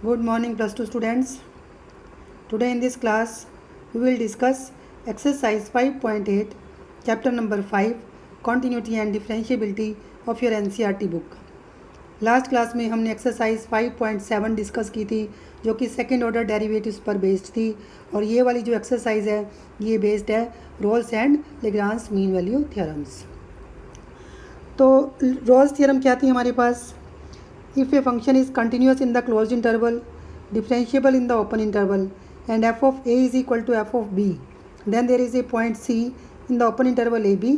Good morning plus 2 students. Today in this class we will discuss exercise 5.8 chapter number 5 continuity and differentiability of your NCERT book. Last class में हमने exercise 5.7 discuss की थी जो कि second order derivatives पर based थी और ये वाली जो एक्सरसाइज है ये बेस्ड है Rolle's and Lagrange mean value theorems. तो रोल्स थ्योरम क्या थी हमारे पास? If a function is continuous in the closed interval, differentiable in the open interval, and f of a is equal to f of b, then there is a point C in the open interval AB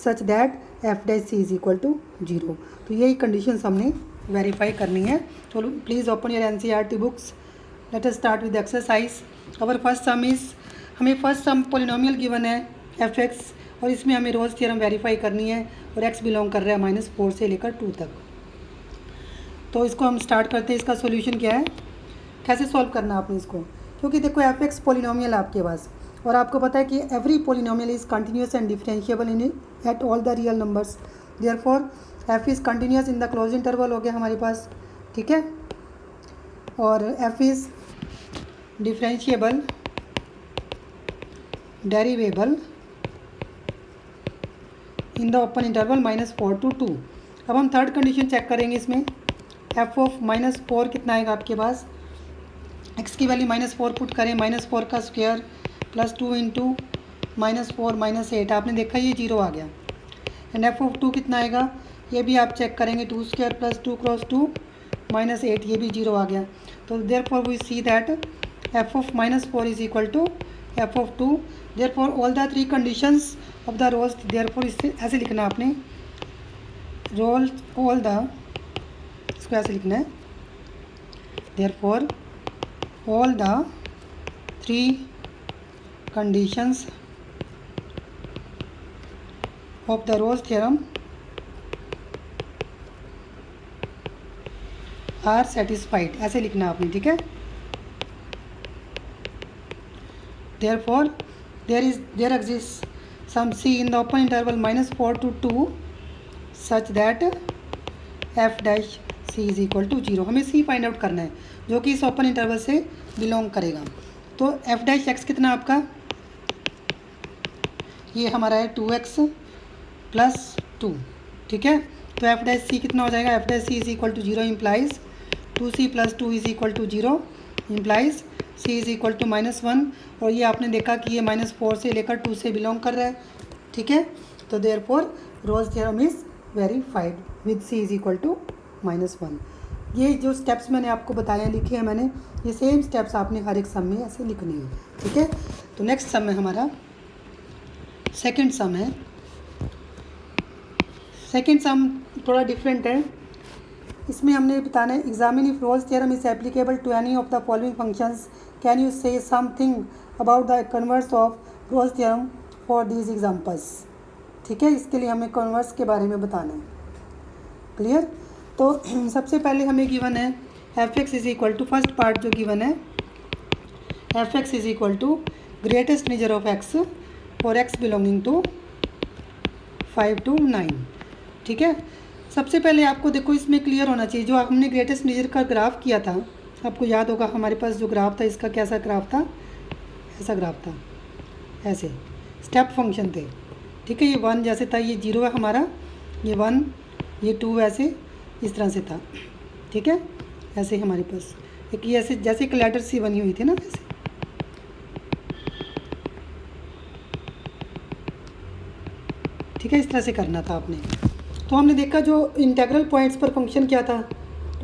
such that f dash C is equal to 0. तो यही conditions हमने verify करनी है। तो please open your NCERT books. Let us start with the exercise. Our first sum is, हमें first sum polynomial given है fx और इसमें हमें रोल्स थ्योरम वेरीफाई करनी है और x बिलोंग कर रहा है -4 से लेकर 2 तक। तो इसको हम स्टार्ट करते हैं। इसका सॉल्यूशन क्या है, कैसे सॉल्व करना आपने इसको, क्योंकि देखो एफ एक्स पोलिनोमियल आपके पास और आपको पता है कि every polynomial is continuous and differentiable in at all the real numbers. Therefore f is continuous in the close interval हो गया हमारे पास, ठीक है, और f is differentiable derivable in the open interval -4 to 2। अब हम थर्ड कंडीशन चेक करेंगे इसमें। एफ ऑफ -4 कितना आएगा आपके पास, एक्स की वैल्यू -4 पुट करें, -4 का स्क्वायर प्लस 2 इंटू -4 -8, आपने देखा ये 0 आ गया। एंड एफ ऑफ 2 कितना आएगा, ये भी आप चेक करेंगे, 2 स्क्वायर प्लस 2 क्रॉस 2 -8, ये भी 0 आ गया। तो therefore we see that f of -4 is equal to f of 2। Therefore all the 3 conditions of the Rolle's, therefore इससे ऐसे लिखना आपने, रोल ऑल द, इसको ऐसे लिखना है, therefore all the 3 conditions of the Rolle's theorem are satisfied, ऐसे लिखना आपने, ठीक है। Therefore there exist some c in the open interval -4 to 2 such that f dash c is equal to 0। हमें सी फाइंड आउट करना है जो कि इस ओपन इंटरवल से बिलोंग करेगा। तो एफ डैश एक्स कितना आपका, ये हमारा है 2x प्लस 2, ठीक है। तो एफ डैश सी कितना हो जाएगा, f dash c is equal to 0 implies 2c plus 2 is equal to 0 implies c is equal to -1, और ये आपने देखा कि ये -4 से लेकर 2 से बिलोंग कर रहा है, ठीक है। तो therefore Rolle's theorem is verified with c is equal to -1। ये जो स्टेप्स मैंने आपको बताए लिखे हैं मैंने, ये सेम स्टेप्स आपने हर एक सम में ऐसे लिखनी है, ठीक है। तो नेक्स्ट सम है हमारा सेकंड सम है। सेकंड सम थोड़ा डिफरेंट है। इसमें हमने बताना है, examine if Rolle's theorem is applicable to any of the following functions, can you say something about the converse of Rolle's theorem for these examples, ठीक है। इसके लिए हमें कन्वर्स के बारे में बताना है, क्लियर। तो सबसे पहले हमें गिवन है f x is equal to, first part जो गिवन है, f x is equal to greatest major of x और एक्स बिलोंगिंग टू 5 to 9, ठीक है। सबसे पहले आपको देखो इसमें क्लियर होना चाहिए, जो हमने ग्रेटेस्ट मेजर का ग्राफ किया था, आपको याद होगा हमारे पास जो ग्राफ था इसका कैसा ग्राफ था, ऐसा ग्राफ था, ऐसे स्टेप फंक्शन थे, ठीक है। ये 1 जैसे था, ये 0 है हमारा, ये 1, ये 2 ऐसे इस तरह से था, ठीक है। ऐसे ही हमारे पास एक ये ऐसे जैसे एक लेटर सी बनी हुई थी ना, ऐसे, ठीक है, इस तरह से करना था आपने। तो हमने देखा जो इंटेग्रल पॉइंट्स पर फंक्शन क्या था,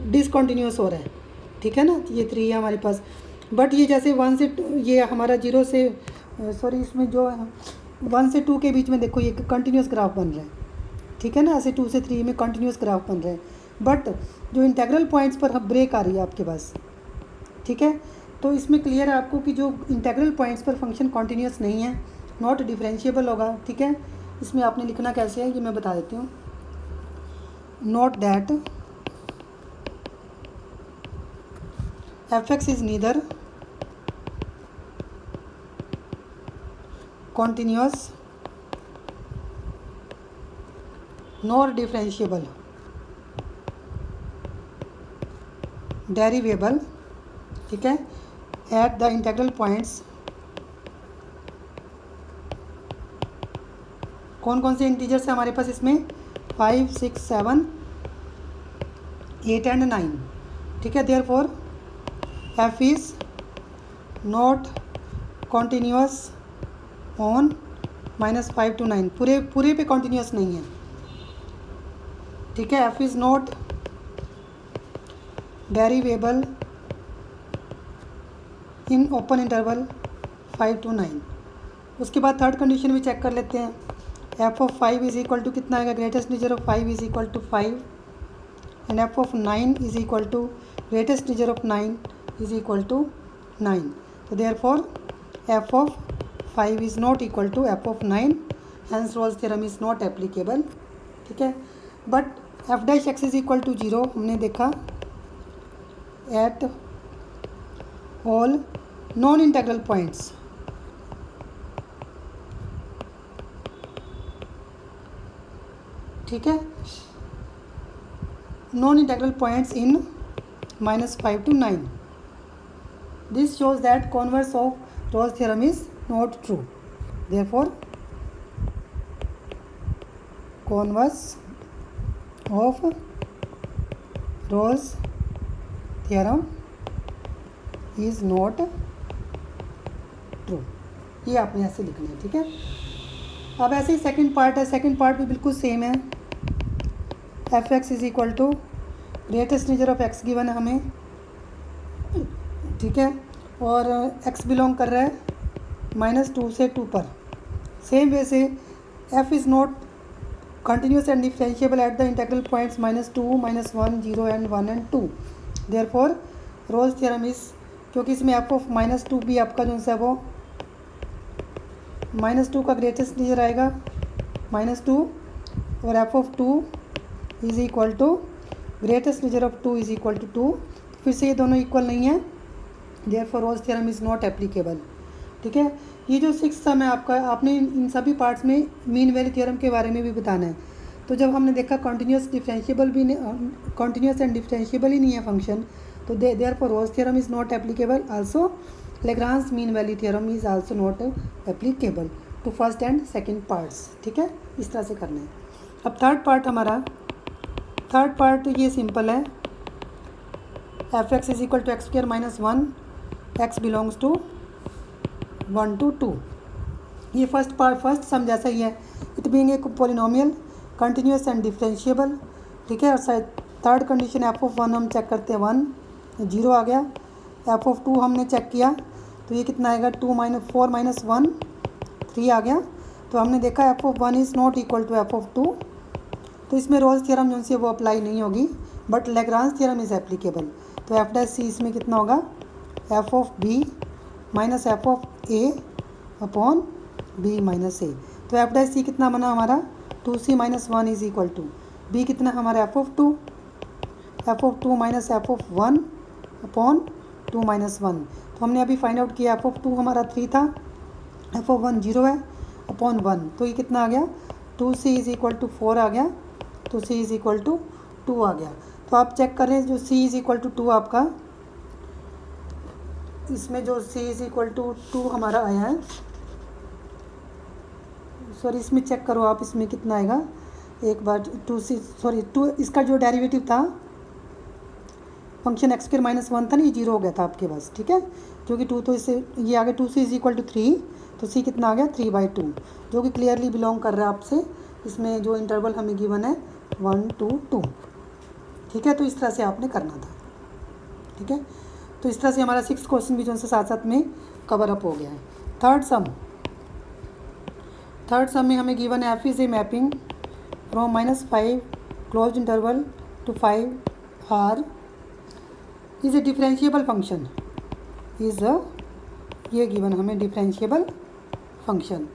डिसकंटिन्यूस हो रहा है, ठीक है ना। ये 3 है हमारे पास, बट ये जैसे 1 से ये हमारा 0 से सॉरी इसमें जो 1 से 2 के बीच में देखो ये कंटिन्यूस ग्राफ बन रहा है, ठीक है ना। ऐसे 2 से 3 में कंटिन्यूस ग्राफ बन रहा है, बट जो इंटेग्रल पॉइंट्स पर ब्रेक आ रही है आपके पास, ठीक है। तो इसमें क्लियर है आपको कि जो इंटेग्रल पॉइंट्स पर फंक्शन कॉन्टीन्यूस नहीं है, नॉट डिफरेंशिएबल होगा, ठीक है। इसमें आपने लिखना कैसे है ये मैं बता देती हूँ, note that f x is neither continuous nor differentiable derivable ठीक है, एट द इंटेग्रल पॉइंट्स, कौन कौन से इंटीजर्स है हमारे पास इसमें, 5, 6, 7, 8 एंड 9, ठीक है। Therefore f is not continuous on -5 to 9, पूरे पे कॉन्टीन्यूअस नहीं है, ठीक है। F is not derivable in open interval 5 to 9। उसके बाद थर्ड कंडीशन भी चेक कर लेते हैं। F of 5 is equal to कितना आएगा, greatest integer of 5 is equal to 5 and f of 9 is equal to greatest integer of 9 is equal to 9। तो therefore f of 5 is not equal to f of 9, hence Rolle's theorem is not applicable, ठीक है। But f dash x is equal to 0 हमने देखा at all non integral points, ठीक है, non integral points in -5 to 9। This shows that converse of Rolle's theorem is not true. Therefore, converse of Rolle's theorem is not true। ये आपने ऐसे लिखना है, ठीक है। अब ऐसे ही सेकंड पार्ट है, सेकंड पार्ट भी बिल्कुल सेम है। F x is equal to greatest integer of x given है हमें, ठीक है, और x बिलोंग कर रहा है -2 से 2 पर। सेम वे से f is not continuous and differentiable at the integral points -2, -1, 0 and 1 and 2। Therefore Rolle's theorem is, क्योंकि इसमें f ऑफ -2 भी आपका जो है वो -2 का ग्रेटेस्ट इंटीजर आएगा -2, और f of 2 is equal to greatest integer of 2 is equal to 2। फिर से ये दोनों इक्वल नहीं है, therefore Rolle's theorem is not applicable, ठीक है। ये जो 6th सम है आपका, आपने इन सभी पार्ट्स में मीन वैल्यू थ्योरम के बारे में भी बताना है। तो जब हमने देखा कॉन्टीन्यूस डिफरेंशिएबल भी कॉन्टीन्यूस एंड डिफरेंशिएबल ही नहीं है फंक्शन, तो therefore Rolle's theorem is not applicable. Also Lagrange mean value theorem is also not applicable to first and second parts, ठीक है। इस तरह से करना है। अब थर्ड पार्ट हमारा, थर्ड पार्ट ये सिंपल है। F x is equal to x square -1, x belongs to 1 to 2। ये फर्स्ट पार्ट, फर्स्ट सम जैसा ही है, it being a polynomial continuous and differentiable, ठीक है। और शायद थर्ड कंडीशन एफ ऑफ 1 हम चेक करते हैं, 1 0 आ गया। एफ ऑफ 2 हमने चेक किया तो ये कितना आएगा, 2 - 4 - 1 3 आ गया। तो हमने देखा f of 1 is not equal to f of 2, तो इसमें रोल्स थ्योरम जो सी वो अप्लाई नहीं होगी, but Lagrange theorem is applicable. तो एफ डैश सी इसमें कितना होगा, f of b minus f of a upon b minus a. तो एफ डैश सी कितना बना हमारा, 2c - 1 is equal to be कितना हमारा F of 2 minus f of 1 upon 2 - 1। तो हमने अभी फाइंड आउट किया, एफ ऑफ 2 हमारा 3 था, एफ ऑफ 1 0 है अपॉन 1, तो ये कितना आ गया, 2c इज़ इक्वल टू 4 आ गया, तो c इज़ इक्वल टू 2 आ गया। तो आप चेक कर रहे हैं जो c इज़ इक्वल टू 2 आपका, इसमें जो c इज़ इक्वल टू 2 हमारा आया है, सॉरी इसमें चेक करो आप, इसमें कितना आएगा एक बार, 2c सॉरी 2, इसका जो डेरिवेटिव था फंक्शन x² -1 था ना, ये 0 हो गया था आपके पास, ठीक है, क्योंकि 2 तो इससे ये आ गया, 2c इज़ इक्वल टू 3, तो c कितना आ गया 3/2, जो कि क्लियरली बिलोंग कर रहा है आपसे, इसमें जो इंटरवल हमें गिवन है 1 to 2, ठीक है। तो इस तरह से आपने करना था, ठीक है। तो इस तरह से हमारा 6th क्वेश्चन भी जो है साथ साथ में कवर अप हो गया है। थर्ड सम में हमें गिवन है f is a mapping from -5 close interval to 5 R is a differentiable function, is a, ये गिवन हमें differentiable function,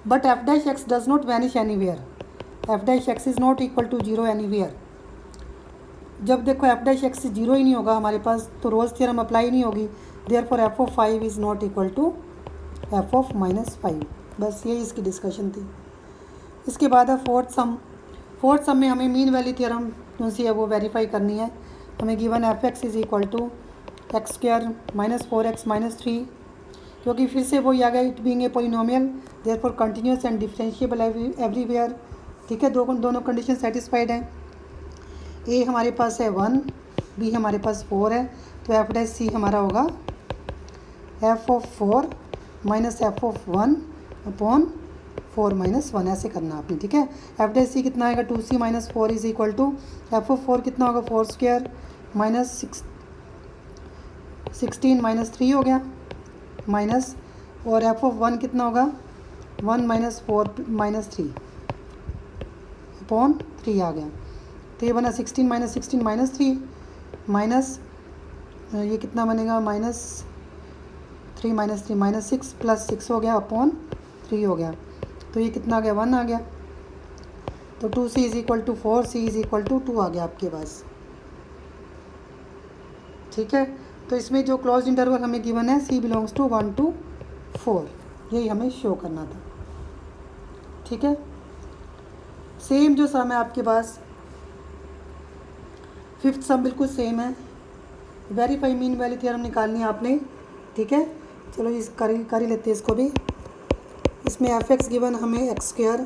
but f dash x does not vanish anywhere, f dash x is not equal to 0 anywhere. जब देखो F dash x 0 ही नहीं होगा हमारे पास, तो Rolle's theorem apply नहीं होगी, therefore f of 5 is not equal to f of -5। बस यही इसकी डिस्कशन थी। इसके बाद है फोर्थ सम में हमें मीन वैल्यू थ्योरम जो सी है वो वेरीफाई करनी है। हमें given f x is equal to x square minus 4x minus 3, क्योंकि फिर से वही आ गया, it being a polynomial therefore continuous and differentiable everywhere. ठीक है, दोनों कंडीशन सेटिस्फाइड हैं। ए हमारे पास है 1, बी हमारे पास 4 है, तो एफ डैश सी हमारा होगा f of 4 minus f of 1 upon 4 minus 1, ऐसे करना आपने। ठीक है, एफ डैश सी कितना आएगा 2c minus 4 is equal to f of 4 कितना होगा 4 स्क्वायर माइनस 16 माइनस 3 हो गया माइनस, और एफ ऑफ 1 कितना होगा 1 माइनस 4 माइनस 3 अपॉन 3 आ गया। तो ये बना 16 माइनस 16 माइनस 3 माइनस ये कितना बनेगा माइनस 3 माइनस 3 माइनस 6 प्लस 6 हो गया अपॉन 3 हो गया। तो ये कितना आ गया 1 आ गया। तो 2c is equal to 4, c is equal to 2 आ गया आपके पास। ठीक है, तो इसमें जो क्लोज इंटरवल हमें गिवन है c बिलोंग्स टू 1 to 4, यही हमें शो करना था। ठीक है, सेम जो सम है आपके पास, फिफ्थ सम बिल्कुल सेम है। वेरीफाई मीन वैल्यू थ्योरम निकालनी है आपने। ठीक है, चलो इस कर ही लेते हैं इसको भी। इसमें एफ एक्स गिवन हमें x square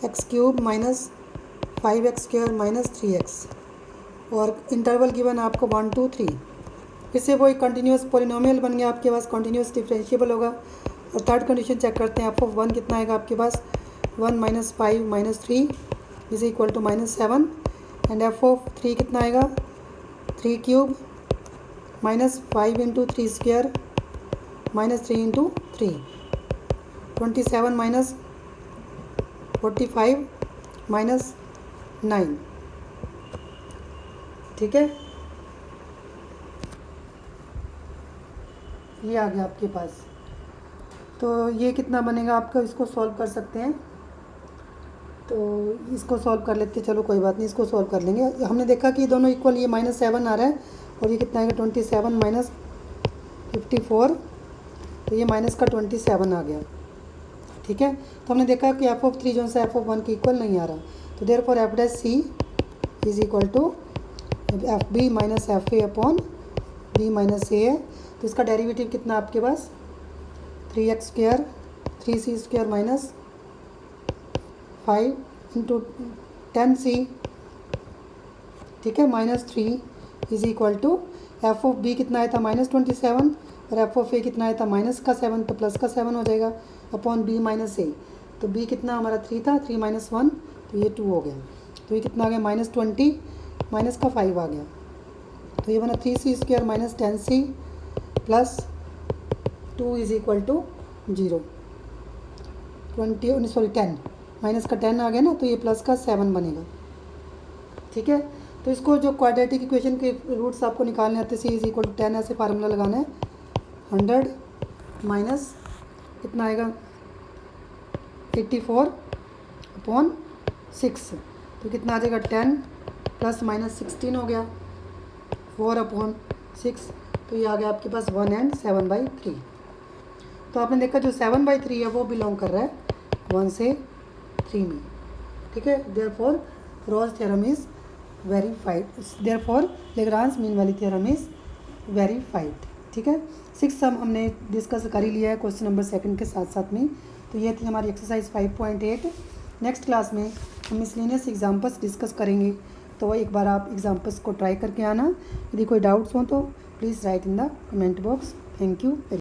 x cube minus 5x square minus 3x, और इंटरवल गिवन आपको 1 2 3। फिर से वो एक कंटिन्यूस पोलिनोमियल बन गया आपके पास, कंटिन्यूस डिफरेंशिएबल होगा। और थर्ड कंडीशन चेक करते हैं, एफ ऑफ 1 कितना आएगा आपके पास 1 minus 5 minus 3 is equal to minus 7, and f of 3 कितना आएगा 3 cube minus 5 into 3 square minus 3 into 3, 27 minus 45 minus 9। ठीक है, ये आ गया आपके पास। तो ये कितना बनेगा आपका, इसको सॉल्व कर सकते हैं। तो इसको सॉल्व कर लेते हैं, चलो कोई बात नहीं, इसको सॉल्व कर लेंगे। हमने देखा कि दोनों इक्वल, ये माइनस 7 आ रहा है और ये कितना आएगा 27 माइनस 54, तो ये माइनस का 27 आ गया। ठीक है, तो हमने देखा कि एफ ऑफ 3 जो सा एफ ऑफ 1 के इक्वल नहीं आ रहा, तो therefore f dash c is equal to f b minus f a upon b minus a है। तो इसका डेरिवेटिव कितना आपके पास 3x square 3c square minus 5 into 10c, ठीक है, minus 3 is equal to f of b कितना आया था माइनस 27, और एफ ऑफ ए कितना आया था माइनस का 7, तो प्लस का 7 हो जाएगा अपॉन बी माइनस ए। तो बी कितना हमारा 3 था, 3 माइनस 1, तो ये 2 हो गया। तो ये कितना आ गया माइनस 20 माइनस का 5 आ गया। तो ये बना 3c square minus 10c plus 2 is equal to 0, 10 minus का 10 आ गया ना, तो ये प्लस का 7 बनेगा। ठीक है, तो इसको जो क्वाड्रेटिक इक्वेशन के रूट्स आपको निकालने आते हैं, सी इज इक्वल टू 10 ऐसे फार्मूला लगाना है। 100 माइनस कितना आएगा 84 अपॉन 6, तो कितना आ जाएगा 10 प्लस माइनस 16 हो गया 4 अपॉन 6, तो ये आ गया आपके पास 1 and 7/3। तो आपने देखा जो 7/3 है वो बिलोंग कर रहा है 1 से 3 में। ठीक है, therefore Rolle's theorem is verified, therefore Lagrange mean value theorem is verified. ठीक है, 6 सम हमने डिस्कस कर ही लिया है क्वेश्चन नंबर 2 के साथ साथ में। तो ये थी हमारी एक्सरसाइज 5.8। नेक्स्ट क्लास में हम मिसलेनियस एग्जाम्पल्स डिस्कस करेंगे, तो वह एक बार आप एग्जाम्पल्स को ट्राई करके आना। यदि कोई डाउट्स हो तो please write in the comment box. Thank you.